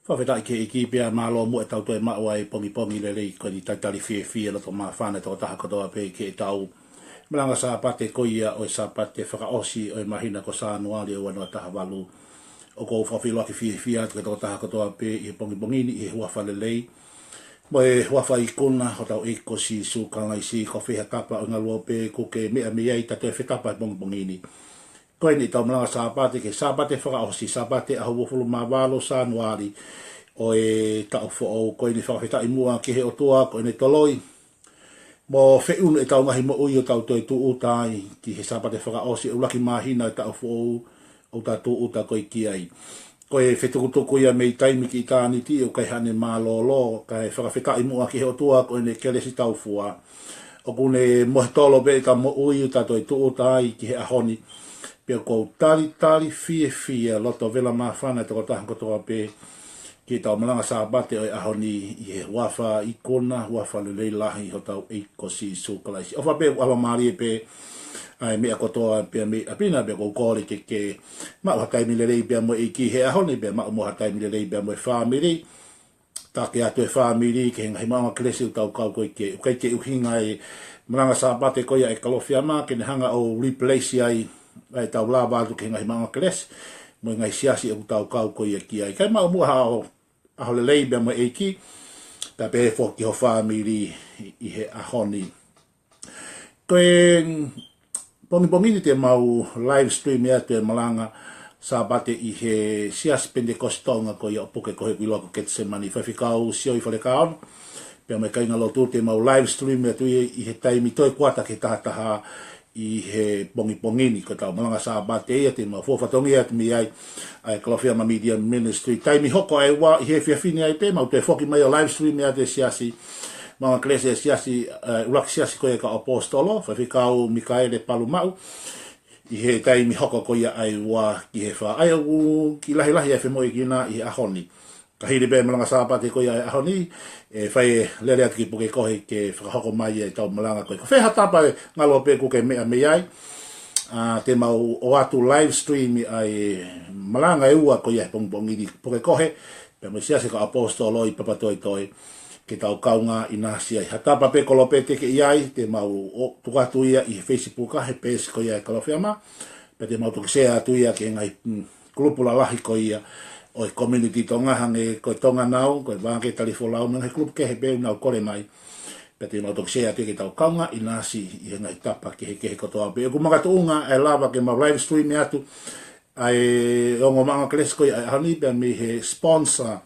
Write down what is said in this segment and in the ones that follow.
Whawhetai ke iki pia malo mo e tau toi maua e pongi le lei ko ni taitali fie lo to ma whane to taha katoa pe ke tau Malanga sa pate koia o sa pate whakaosi o mahina ko sa anuali o wanua taha walu o ko whawhilo ki fie atu ke to taha katoa pe i pongi ni i huafa le lei mo e huafa i kuna o tau eko si su kangai si ko whiha tapa o ngā lua pe ko ke mea i tate whetapa i pongi ni koe ni tau malanga sabate ke sabate whakaosi sabate ahu wofulu mawalo sa anuari o e tau fo koe ni whakawhita i mua ki he o tua koe ni toloi mo whiunu e tau ngahi mo ui o tau toi tu utai ki he sabate whakaosi o laki mahina e tau fo o tau tu uta koe ki ai koe whetukutuku ia mei taimi ki tāni ti o kai hane mālolo kai whakawhita i mua ki he o tua koe ni kele si tau fua o kune mohe tolo be ka mo ui o tau toi tu utai ki he ahoni pia kou tali fie loto vela mawhana te kotahan kotoa pe ki tau malanga sabate o ahoni i he wafa i kona, wafa le leilahi ho tau eiko si sukalaisi. Ofa pe awa maari pe ai mea kotoa pe me apina pe kou kore ke mau hatai mi le lei pe mo eiki he ahoni pe mau mo hatai mi le lei pe mo e whamiri. Take atu e whamiri ke henga himanga klesi u tau kau koe ke uhinga e malanga sabate koia e Kalofiama ke ne hanga o replace ai ai tau la wātu ke ngai mga kles mo ngai siasi o tau kau ko ia ki ai kai mau mua aho le lei be mo eiki ta pe fo ki ho family i he ahoni koe pongi ni te mau live stream ia te malanga sabate i he sias pendekostonga ko ia poke ko he kilo ko ketse mani Fakamaau sio i fale kaon pe me kai ngalo tu te mau live stream ia tu i he taimi toi kwata ke taha i he pongi ni ko tau malanga sabate ia te ma fofatongi at mi ai Kalofiama Media Ministry taimi hoko ai wa i he fiafini ai pe ma te foki mai o live stream ia te siasi mga klese siasi ulak siasi ko e ka apostolo Fakamaau Mikaele Palumau i he taimi hoko ko ia ai wa ki he wha ai au ki lahi e whemoi ki na i ahoni ka hiri be malanga sabate ko ia ahoni e whai lele atu ki puke kohe ke whakahoko mai e tau malanga koe. Ko wheha tapa e ngalo pe kuke mea me ai. Te mau o atu live stream ai malanga e ua ko ia pongi di puke kohe. Pe mo siase ka apostolo i papatoi toi ke tau kaunga i nasi ai. Hatapa pe kolope te ke iai te mau tukatu ia i Facebook he pesi ko ia e Kalofiama. Pe te mau tukisea atu ia ke ngai klupula lahi ko ia o e community tonga hange ko tonga nau ko banke talifolau nang klub ke he nau kore mai pete mau tok share te tau kaunga inasi i ngai tapa ke ko to abe ko maka tunga e lava ke ma live stream atu ai ongo manga klesko ai hani pe me he sponsor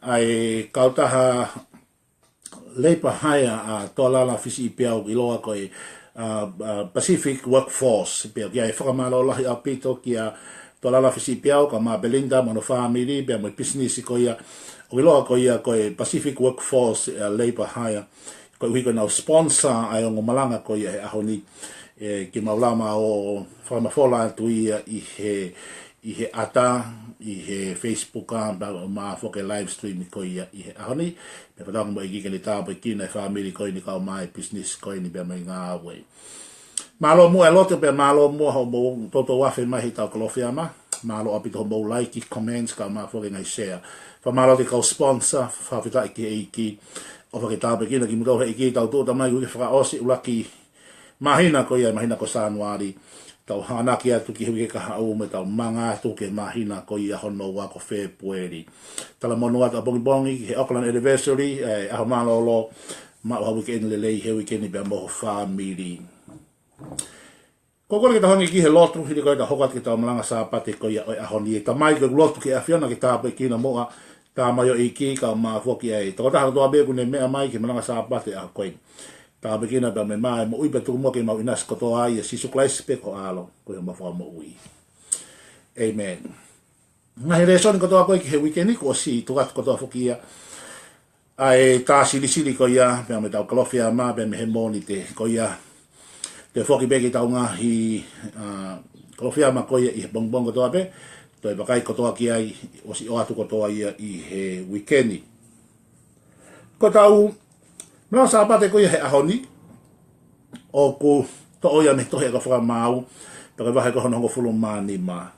ai kautaha leipa haya a tolala fisi piau i loa ko Pacific Workforce pe ya Fakamaau lahi apito kia tolala fisi piau ka ma Belinda mono family be mo business ko ia o loa ko ia ko Pacific Workforce labor hire ko we gonna sponsor ai ngo malanga ko ia ahoni ki maulama o famafola tu ia i he ata i he Facebook ba ma foke live stream ko ia i he ahoni pe padang mo igi ke ta pe kina family ko ni ka mai business ko ni be mai nga we malo mo elote pe malo mo ho mo toto wa fe mai ta Kalofiama malo apito mo like comments ka ma fo ngai share fa malo te ka sponsor fa vita ki o fa ta pe kina ki mo ki ta to ta mai ku fa osi ulaki mahina ko ia mahina ko sanuari tau hana ki atu ki hui ka au me tau manga atu ke mahina ko ia hono wa ko fe pueri tala mono ata bongi he Auckland anniversary a malo lo ma wa weekend le lei he weekend be mo family ko ko ke ta hangi ki he lotu hiri ko ta hokat ki ta malanga sabate ko ia ahoni ta mai ko lotu ki afiona ki ta pe ki na moa ta mai o iki ka ma foki ai to ta to abe ku ne me mai ki malanga sabate a ko ta be ki na ba me mai mo ibe tu mo ke mau inas ko to ai si su klais pe ko alo ko ma fo mo ui amen na hele son ko to ko ki he weekend ko si to gat ko to foki ia ai ta sili ko ia pe me ta Kalofiama be me he moni te ko ia te foki beki taunga hi Kalofiama ko i bongbong ko to ape to e bakai ko to ki ai o si o atu ko to ai i he weekend ko tau no sabate ko i he ahoni o ku to o ia me to he ko Fakamaau to e vai ko hono fulu mani ma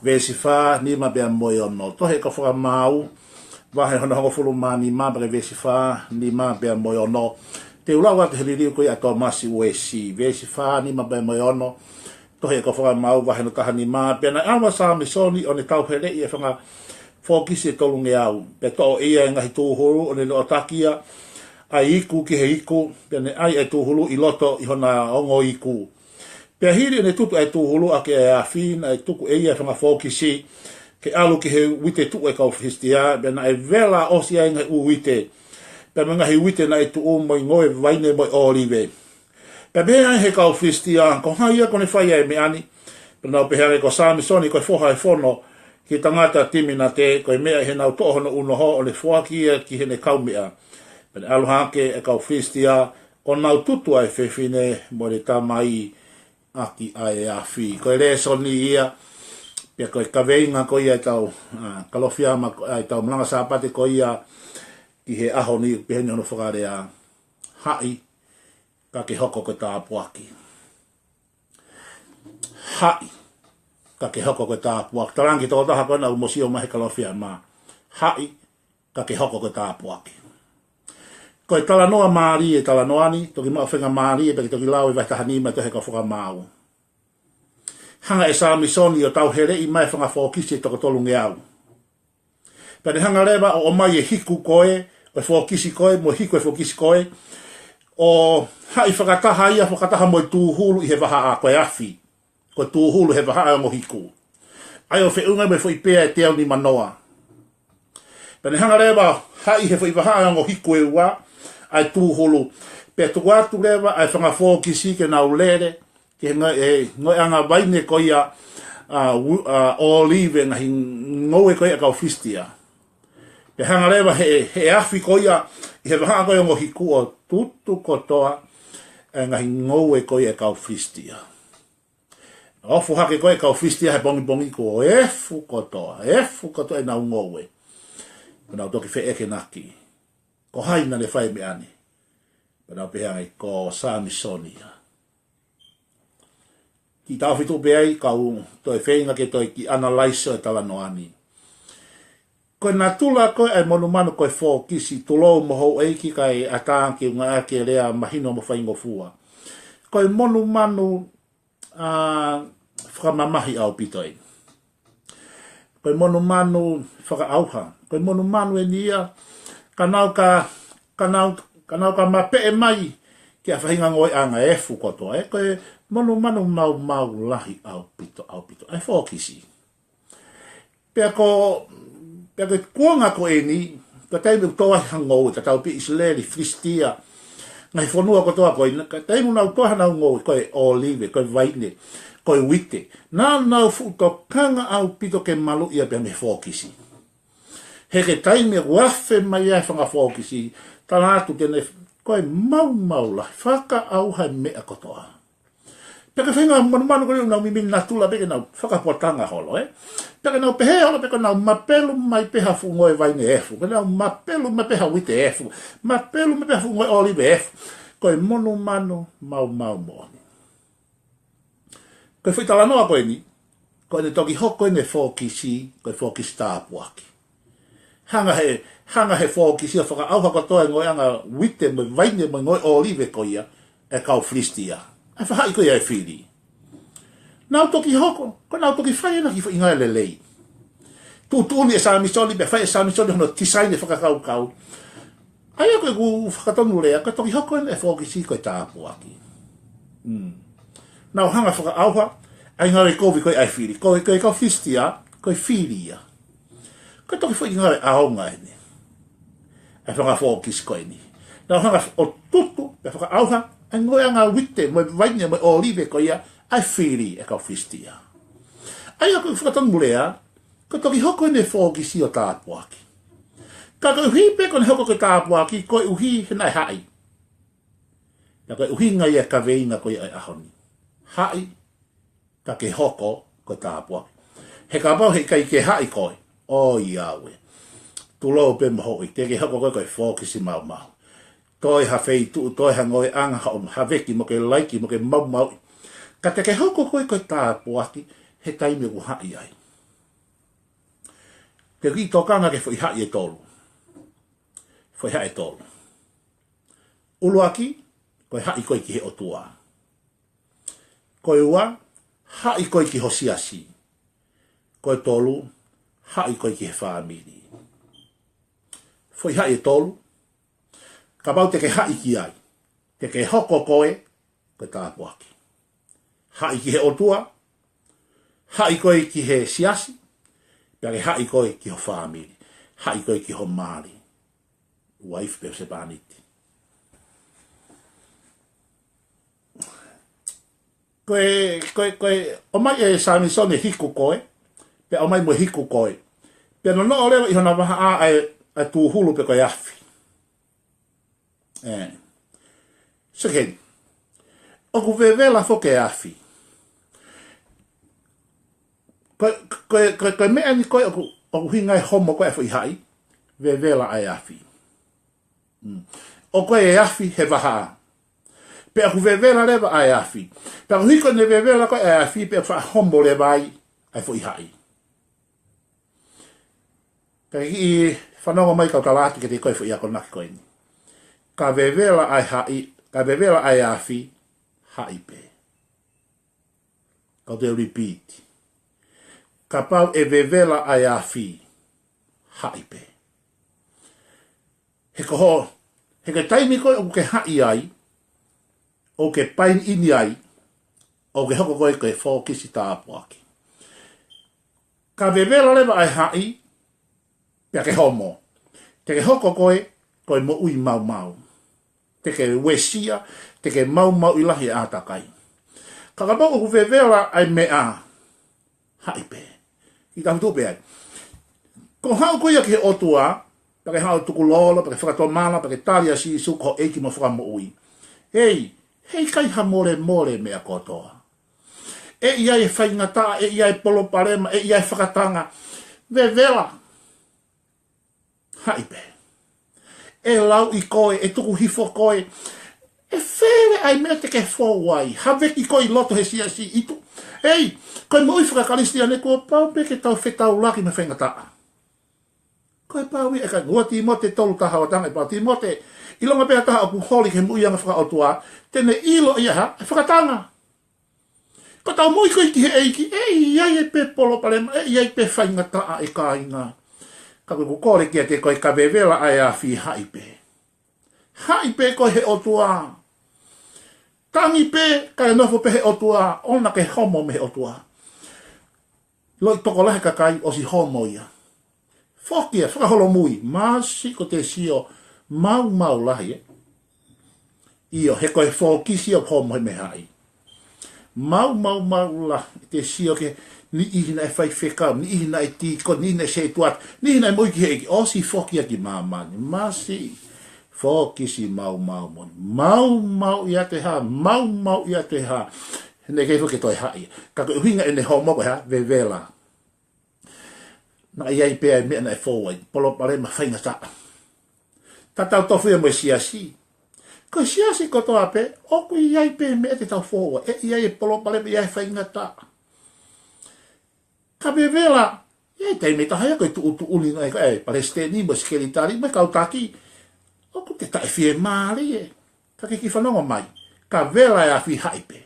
vesi fa ni ma be mo yo no to he ko Fakamaau Wahe hona hongo fulu ma ni ma bre vesi fa ni ma be mo ono. Te ulawa te hili ko ya to masi wesi vesi fa ni ma be mo ono. To he ko Fakamaau wahe no taha ni ma pe na alwa sa mi soni o ne tau hele ia fanga fokisi to lunge au. Pe to ia ngahi tu huru o ne lo takia ai iku ki he iku pe ne ai e tu hulu I loto I hona ongo iku. Pe hiri ne tutu e tu hulu a ke a fin e tuku e ia fanga fokisi ke alu ki he wite tu e kau fistia be na e vela osia inga u wite pe menga he wite na e tu o moi ngoe vaine moi olive pe bea he kau fistia ko haia kone whaia e me ani pe nau pe hare ko sami soni ko foha e fono ki tangata timina te ko e mea he nau tohono uno ho o le fuakia ki he ne kau mea pe alu hake e kau fistia o nau tutu ai fefine mo le tamai aki ai afi ko e le soni ia pia koe kaweinga ko ia tau Kalofiama ai tau Malanga sabbatical ko ia ki he aho ni peheni hono whakare a hai ka ke hoko ko Tapuaki. Hai ka ke hoko ko Tapuaki. Tarangi tō taha kona umosio mahe Kalofiama. Hai ka ke hoko ko Tapuaki. Koe talanoa maari e talanoani, toki maa whenga maari e peki toki lau e vaitahanima tohe ka Fakamaau. Hanga e sami soni o tau here I mai whanga fōkisi toko tolunge au. Pene hanga rewa o mai e hiku koe, o fōkisi koe, mo hiku e fōkisi koe, o hai whakataha ia whakataha mo I tūhulu I he waha a koe afi. Koe tūhulu he waha a mo hiku. Ai o whiunga me fwoi pēa e te au ni manoa. Pene hanga rewa hai he fwoi waha a mo hiku e ua, ai tūhulu. Pea tuku atu rewa ai whanga fōkisi ke nau lere, ke ngoi anga waine ko ia olive ngahi ngoe ko ia kau fistia. Pe hanga rewa he afi ko ia I he waha ko ia ngo hiku o tutu kotoa ngahi ngoe ko ia kau fistia. Ofu hake ko ia kau fistia he bongi bongi ko efu kotoa e nau ngoe. Nau toki fe eke naki. Ko haina le whai me ani. Nau pehangai ko sami sonia. Ki tau fitu beai kau toi whenga ke toi ki analyse e tala noani. Koe nā tula koe ai monu manu koe fōkisi tulou moho eiki kai atāki unga ake rea mahino mo whaingo fua. Koe monu manu whakamamahi au pitoi. Koe monu manu whakaauha. Koe monu manu e nia kanau ka mape e mai ki a whahinga ngoi anga e fu kotoa. Koe monu mau lahi au pito. Ai fōkisi. Pea ko kuanga ko e ni, ka teimu toa hangou, ka tau pi Israeli, Fristia, ngai whanua kotoa koe, ka teimu nau toa nau ngou, koe olive, koe vaine, koe wite. Nau futo kanga au pito ke malu ia pia me fōkisi. He ke taime wafe mai ai whanga fōkisi, talatu tene, koe mau lahi, whaka au hai mea kotoa. Peka whenga manu kore nau mimini nā tula peke nau whakapotanga holo, Peka nau pehe holo peka nau mapelu mai peha fu ngoe vaine efu. Peka nau mapelu mai peha wite efu. Mapelu mai peha fu ngoe olive efu. Koe monu manu mau moni. Koe whitala noa koe ni. Koe ne toki hoko ne fōkisi, koe fōkisi Tapuaki. Hanga he fōkisi a whakaauha kotoa ngoe anga wite mai vaine mai ngoe olive koia e kau flistia. Ai whahai koe ai whiri. Nau toki hoko, ko nau toki whai na ki whainga le lei. Tūtūni e sāmisoli, be whai e sāmisoli hono tisaine whakakau. Ai a koe ku whakatonu lea, ko toki hoko e fōkisi koe Tapuaki. Nau hanga whakaauha, ai ngare kovi koe ai whiri. Koe kau fistia, koe whiria. Ko toki whainga le aonga e ne. Ai whanga fōkisi koe ni. Nau hanga o tutu, be whakaauha, ai ngoe anga wite, mai vaine, mai olive ko ia, ai whiri e kau fistia. Ai a koe whakatonu lea, ko toki hoko ne fōkisi o Tapuaki. Ka koe uhi pe kone hoko ko Tapuaki, koe uhi henai hai. Ka koe uhi ngai e kaweina koe ai ahoni. Hai, ka ke hoko ko Tapuaki. He ka pau he kai ke hai koe, o iawe. Tulou pe mohoi, te ke hoko koe koe fōkisi mau. Toi ha fei tu, toi ha ngoi anga ha veki mo ke laiki mo ke mau. Ka te ke hoko koe koe Tapuaki, he taime ku hai ai. Te ki tokanga ke fwoi hai e tolu. foi hae tolu. Uluaki, koe hai koe ki he otua. Koe ua, hai koe ki hosiasi. Koe tolu, hai koe ki he whaamiri. Foi hae tolu, ka bau te ke hai ki ai. Te ke hoko koe, koe Tapuaki. Hai ki he otua, hai koe ki he siasi, pia ke hai koe ki ho whaamiri. Hai koe ki ho maari. Waif pe se paniti. Koe, o mai e samisone hiku koe, pe o mai mo hiku koe. Pe no olewa i hona waha a tu hulu pe koe afi. Seken, o ku vevela fo ke afi. Koe mea ni koe o ku hingai homo koe fo i hai, vevela ai afi. O koe e afi he waha. Pe aku vevela lewa ai afi. Pe aku hiko ne vevela koe ai afi, pe aku homo lewa ai fo i hai. Pe i whanonga mai kau talatu ke te koe fo i ako naki koe ni. Ka vevela ai hai, ka vevela ai afi, hai pe. Kau te repeat. Ka pau e vevela ai afi, hai pe. He koho, he ke taimi koe o ke hai ai, o ke pain ini ai, o ke hoko koe koe fōkisi Tapuaki. Ka vevela lewa ai hai, pia ke homo. Te ke hoko koe, koe mo ui mau mau. Te ke wesia, te ke mau mau ilahi atakai. Ka ka pau o ku vevela ai mea, hai pe. I ka hutu pe ai. Ko hau koe ke otua, pake hao tuku lolo, pake whakatomana, pake talia si suko eiki mo whakamo ui. Hei kai ha more mea kotoa. E ia e whaingata, e ia e polo parema, e ia e whakatanga. Vevela. Haipe. E lau i koe, e tuku hifo koe. E where ai mea te ke whauai. Haveki koe loto he si itu. Hei, koe mo i whakakaristia ne kua pau pe ke tau whetau laki me whaingata. Koe pau i e kai ngua Timote tolu taha o tanga i pau Timote. Ilonga pēr taha o ku holi ke mui anga whakaotua. Tene ilo ia ha, e whakatanga. Ko tau mui koe ki he eiki, e iai e pe polo palema, e iai pe whaingata e kāinga. Ka koe ku kore kia te koe ka vevela ai a whi haipe. Haipe koe he otua. Tangi pe, ka e nofo pe he otua, ona ke homo me he otua. Loi toko lahe kakai o si homo ia. Whokia, whakaholo mui, masi ko te sio mau lahi. Io, he koe whokisi o homo he me hai. Mau lahi, te sio ke ni ihina e whai whekau, ni ihina e tiko, ni ihina e se tuat, ni ihina e muiki heiki, o si whokia ki mamani, masi whokisi mau moni. Mau ia te ha, mau ia te ha. Ne kei whoke toi hai. Ka koe uhinga e ne homo koe ha, vevela. Na iai pēa e mea na e fōwai, polo pare ma whainga ta. Tatau tofu e mo e siasi. Ko siasi ko toa pe, oku iai pēa mea te tau fōwai, e iai e polo pare ma iai whainga ta. Ka vevela, iai tei me tahaya koe tu uli ngai, e palestini mo skelitari, mai kautaki, oku te tae fie maari e. Ka ki whanonga mai, ka vela e a fi haipe.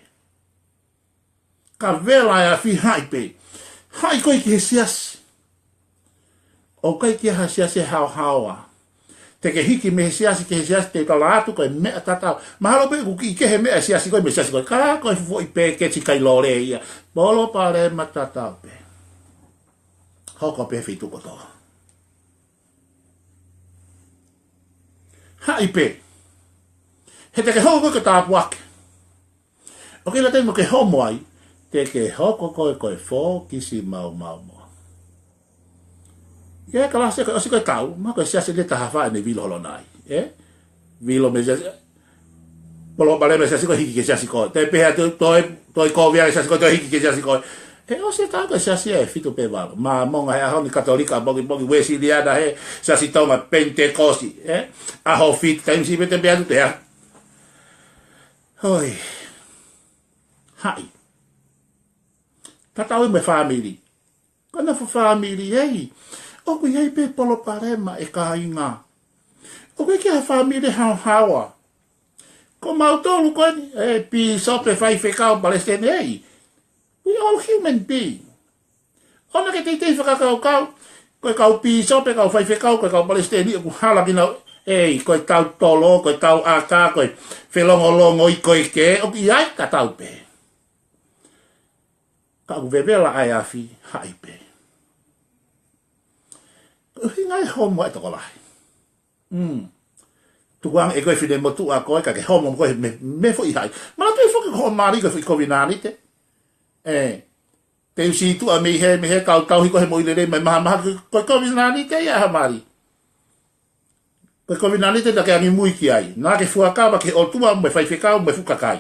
Ka vela e a fi haipe. Hai koe ki he siasi. O kai kia ha siasi hao. Te ke hiki me siasi ke siasi te kala atu koe mea tatau. Mahalo pe kuki ke he mea siasi koe me siasi koe. Ka koe fo i pe ke ti kai lore ia. Bolo pare ma tatau pe. Hoko pe fitu koto. Hai pe. He te ke hoko koe Tapuaki. O ke la te mo ke homo ai. Te ke hoko koe fo kisi mau. Ia kala se o se ko tau, ma ko se le taha fa ne vilo holonai, vilo me se polo bale me se ko hiki ke se ko, te pe toi ko via se ko toi hiki ke se ko. E o se tau ko se e fito pe valo, ma monga he a ni katolika bogi wesi dia da he se toma pentecosti, a ho fit time si bete be atu te. Hoi. Hai. Tatau me family. Kana fo family ei. O ku iai pe polo parema e ka inga. O koe kia family hawa. Ko mautolu koe ni, peace up e whai whekau Palestine, we all human being. Ona ke te whakakau kau, koe kau peace up e kau whai whekau, koe kau Palestine, ku hala ki nau, koe tau tolo, koe tau aka, koe whelongolongo i koe ke, o ki ai ka tau pe. Ka ku vevela ai afi, hai pe. Hingai homo e toko lahi. Tuang e koe whine motu a koe, ka ke homo koe me fo i hai. Mana te fo ke ho mari koe fo i kovinani te. Te usi tu a me he kau tau hi koe mo i lere, mai maha koe kovinani te ia ha mari. Koe kovinani te da ke angi mui ki ai. Nā ke fuakawa ke o tua me whaiwhekau me fukakai.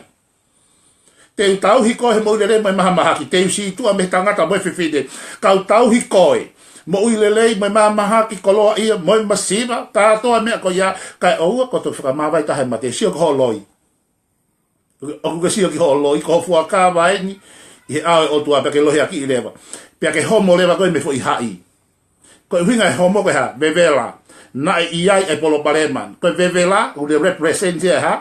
Te tau hi koe mo i lere, mai maha ki. Te usi tu a me tangata mo i whiwhide. Kau tau hi koe. Mo uilelei mai maha ki koloa ia moi masiva tātoa mea ko ia kai oua ko tu whakamawai tahe ma te sio ki holoi. O kuka sio ki holoi ko fuaka vai ni i he awe o tua peke lohi aki i lewa. Pea ke homo lewa koe me fo i hai. Koe huinga e homo koe ha, vevela. Na e iai e polo pareman. Koe vevela, ule represent ia ha.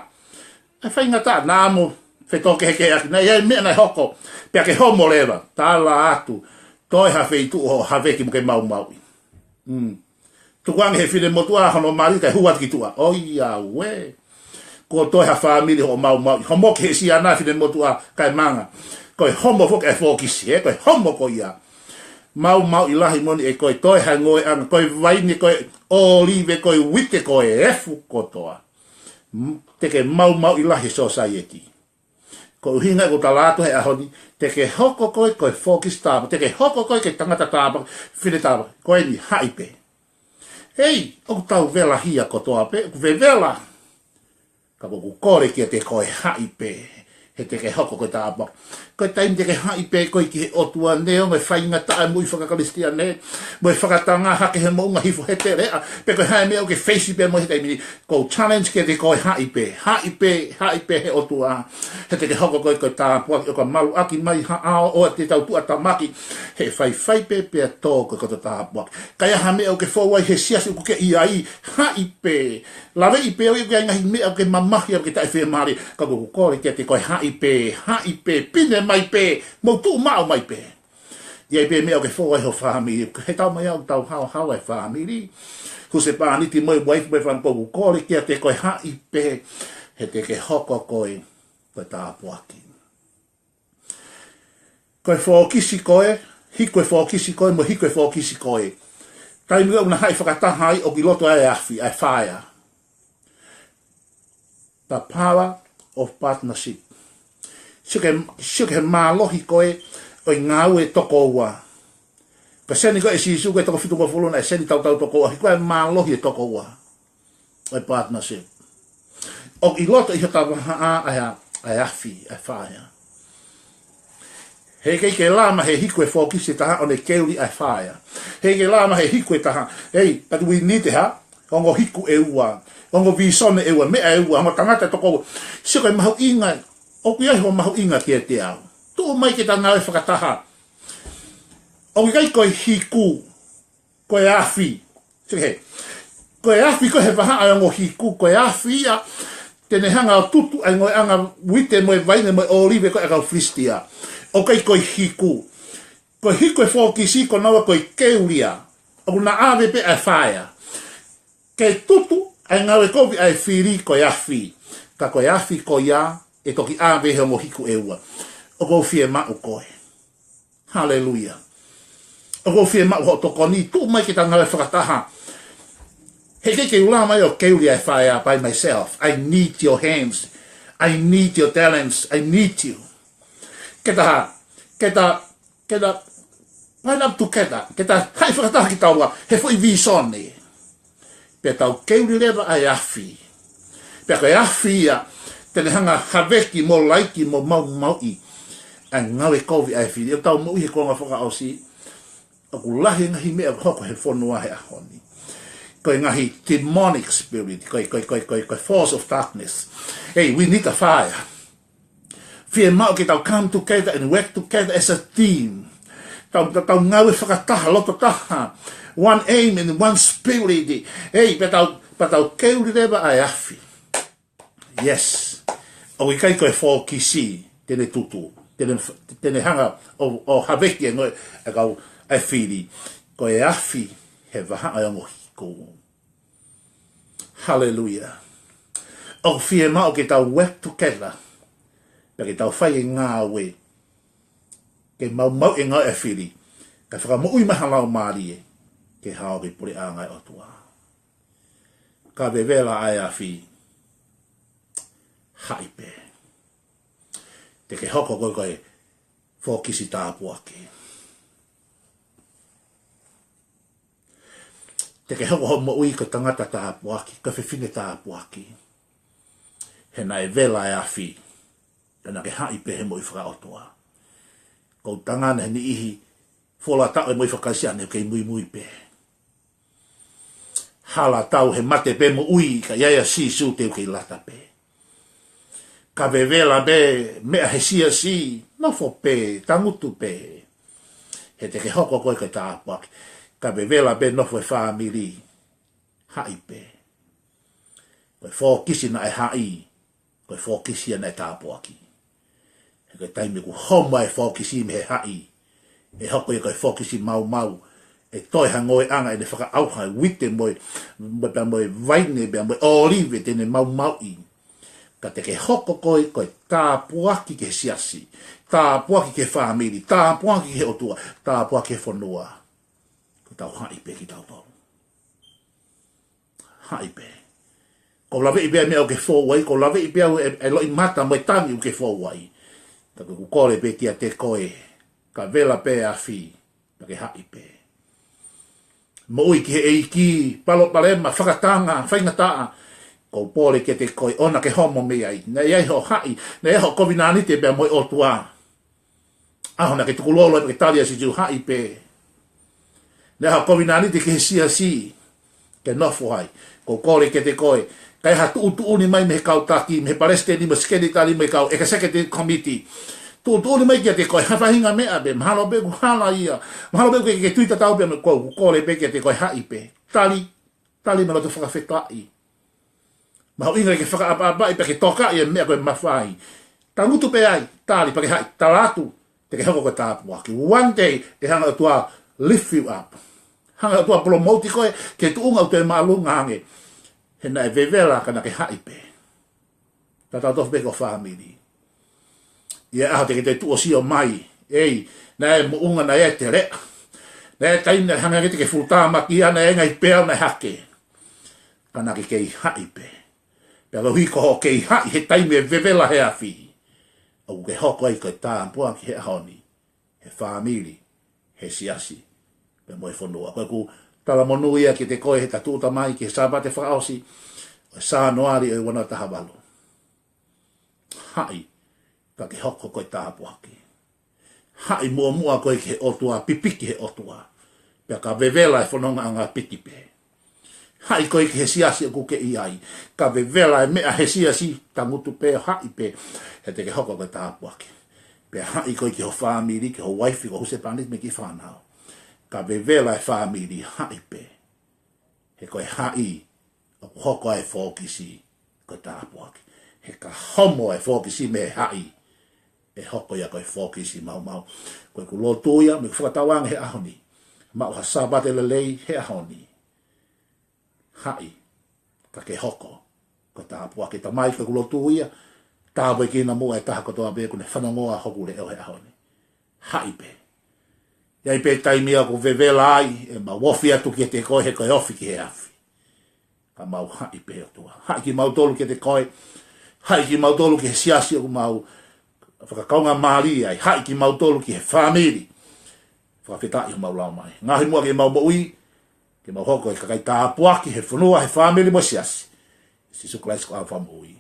E whainga ta, nāmu whetoke heke aki. Na iai mea nai hoko. Pea ke homo lewa. Tāla atu. Toi ha fei tu o ha veki mo ke mau. Tukuang he whine motua hono mari kai huat ki tua. Oia we. Ko toi ha family ho mau. Homo ke si ana whine motua kai manga. Koi homo fok e fokisi. Koi homo ko ia. Mau ilahi moni e koi toi ha ngoe ang. Koi vaini koi olive koi wite koi efu kotoa. Teke mau ilahi society. Ko hinga ko talato he ahoni. Te ke hoko koe focus tāpa. Te ke hoko koe ke tangata tāpa. Whine tāpa. Koe ni haipe. Hei, o tau vela hia kotoa pe. Ku vela. Ka ku kore kia te koe haipe. He te ke hoko koe tāpa. Koe taim te ke haipe koe ki he otua neo. Me whainga tae mui whakakalistia ne. Moi whakatanga hake he mounga hifo he te rea. Pe koe hae mea o ke Facebook mo he taimini. Ko challenge ke te koe haipe. Haipe he otua. He te ke hoko koe Tapuaki. O ka malu aki mai haao o te tau tua tamaki. He whai pe pia tō koe koto Tapuaki. Kaya ha mea o ke fōwai he siasi o ke iai. Haipe. Lawe i pe o ke ngahi mea o ke mamahi o ke tae whemari. Ka kuku kore kia te koe haipe. Pine mai pe. Mau tu mao mai pe. Iai pe mea o ke fōwai ho whamiri. He tau mai au tau hao e whamiri. Ku se pāniti moi waif me whan koku kore kia te koe haipe. He te ke hoko koe Tapuaki. Koe whokisi koe, hikoe whokisi koe, mo hikoe whokisi koe. Tai mua una hai whakataha ai o ki loto ai awhi, ai whaia. The power of partnership. Sio ke mālohi koe o i ngāu e toko ua. Ka seni koe e sisu koe toko whitu kofuluna e seni tau toko ua. Hikoe mālohi e toko ua. Ai partnership. O i loto i hata waha ai awhi, ai whaia. He kei ke lama he hikoe whokisi taha o ne keuri ai whaia. He ke lama he hikoe taha. Hey, but we need te ha. Ongo hiku e ua. Ongo visone e ua. Mea e ua. Ongo tangata toko ua. Sio kai mahu inga. O kui ai ho mahu inga kia te au. Tu mai ke ta ngāwe whakataha. O kai koe hiku. Koe awhi. Sio he. Koe awhi koe he waha ai ongo hiku. Koe awhi a. Tene hanga o tutu ai ngoe anga wite moe vaine moe olive koe akau fristia. O kai koe hiku. Koe hiku e whokisi ko nawa koe keuria. O kuna awe pe ai whaia. Kei tutu ai ngawe kovi ai whiri koe awhi. Ka koe awhi ko ia e toki awe he mo hiku e ua. O kou fie mau koe. Hallelujah. O kou fie mau ho tokoni. Tu mai ki ta ngawe whakataha. He ke ula mai o keuri ai whaia by myself. I need your hands. I need your talents. I need you. Keta, line up together. Keta, hai whakataha ki taua. He fo i visone. Pea tau keuri lewa ai awhi. Pea koe awhi ia. Tene hanga haveki mo laiki mo mau i. A ngawe kovi ai whiri. O tau mo uhi konga whaka o si. O ku lahi ngahi mea hoko he whonua he ahoni. Koe ngahi demonic spirit, koe force of darkness. Hey, we need a fire. Fia mau ki tau come together and work together as a team. Tau ngawe whakataha, loto taha. One aim and one spirit. Hey, pe tau patau keuli lewa ai afi. Yes. O i kai koe fō kisi, tene tutu, tene hanga o haveki e ngoe, e kau ai whiri, koe afi, he wahanga o ngohi kou. Hallelujah. O fie mao ke tau work together, pe ke tau whai e ngā we, ke mau e ngā e whiri, ka whakamui maha lau maari e, ke hao ke pure a ngai o tua. Ka vevela ai a whi, haipe. Te ke hoko koe koe, fōkisi Tapuaki. Te ke hoko ho mo ui ko tangata Tapuaki, ka whiwhine Tapuaki. He nai vela e a whi, tana ke haipe he mo i whakaotoa. Kou tangana he ni ihi, whola tau e mo i whakaisiane kei mui pe. Hala tau he mate pe mo ui, ka iaia si su teu kei lata pe. Ka vevela be, mea he sia si, nofo pe, tangutu pe. He te ke hoko koe kai Tapuaki. Ka vevela be nofo e whaamiri, hai pe. Koe fōkisi na e hai, koe fōkisi na e Tapuaki. He koe taimi ku homa e fōkisi me he hai. E hoko e koe fōkisi mau. E toi hangoe anga e ne whaka auha e wite moe vaine bea moe olive tene mau i. Ka te ke hoko koe Tapuaki ke siasi, Tapuaki ke whamiri, Tapuaki ke otua, Tapuaki ke whanua. Ko tau haipe ki tau tau. Haipe. Ko lawe i bea mea o ke fōwai, ko lawe i bea e loi mata moe tangi o ke fōwai. Ka ku kore pe kia te koe, ka vela pe a whi, ka ke haipe. Mo ui ki he eiki, palo palema, whakatanga, whaingataa, ko pōre ke te koe, ona ke homo me ai, nei ai ho hai, nei ai ho kovinani te bea moi otua. Ahona ke tukulolo e ke talia si tu hai pe. Nei ho kovinani te ke sia si, ke nofo hai, ko kore ke te koe, kai hatu utu uni mai me he kautaki, me he pareste ni me skedi tali me kau, e ka seke te komiti. Tu ni mai kia te koe, hawhahinga mea be, mahalo be ku hala ia, mahalo be ku ke tuita tau be me kou, ku kore be kia te koe hai pe. Tali me lo te whakawhetai. Maho inga ke whakaapa i pe ke toka i e mea koe mawhai. Tangutu pe ai, tali pa ke hai, talatu, te ke hoko koe Tapuaki. One day, e hanga tua lift you up. Hanga tua promoti koe, ke tuunga u te maalunga hange. He nai vevela kana ke hai pe. Tata tof be ko family. Ia aho te ke te tuo si o mai. Ei, nai mo unga na e te rea. Nai taina hanga ke te ke fultama ki ana e ngai pea na hake. Kana ke kei hai pe. Pea lo hiko ho kei hai he taime vevela he awhi. Au ke hoko ai koe Tapuaki he ahoni. He family. He siasi. Pea moe whanua. Koe ku tala monu ia ki te koe he tatuta mai ki he sabate whakaosi. O sa noari o wana tahawalu. Hai. Ka ke hoko koe Tapuaki. Hai mua koe ke he otua, pipiki he otua. Pea ka vevela e whanonga anga pitipe. Hai koe ke he siasi o kuke i ai. Ka vevela e mea he siasi, tangutu pe hai pe. He te ke hoko koe Tapuaki. Pea hai koe ke ho whamiri, ke ho waifi, ko huse panis me ki whanau. Ka vevela e whamiri, hai pe. He koe hai, o hoko e fōkisi koe Tapuaki. He ka homo e fōkisi me hai. E hoko ia koe fōkisi mau. Koe ku lotuia, me ku whakatawanga he ahoni. Mau ha sabbatical lei he ahoni. Hai, ka ke hoko, koe Tapuaki. Ta mai koe ku lotuia, tāwe ki na mua e taha kotoa be kune whanongoa hoku le eo he ahoni. Hai pe. Iai pe taimia ku vevela ai, e ma wofi atu ki te koe he koe ofi ki he afi. Ka mau hai pe o tua. Hai ki mau tolu ki te koe, hai ki mau tolu ki he siasi o ku mau whakakaunga maali ai, hai ki mau tolu ki he whamiri. Whakawhetai ho mau lau mai. Ngahi mua ki mau maui, ki mau hoko e kakai Tapuaki, he whanua, he whamiri mo siasi. Si suklais ko a whamu ui.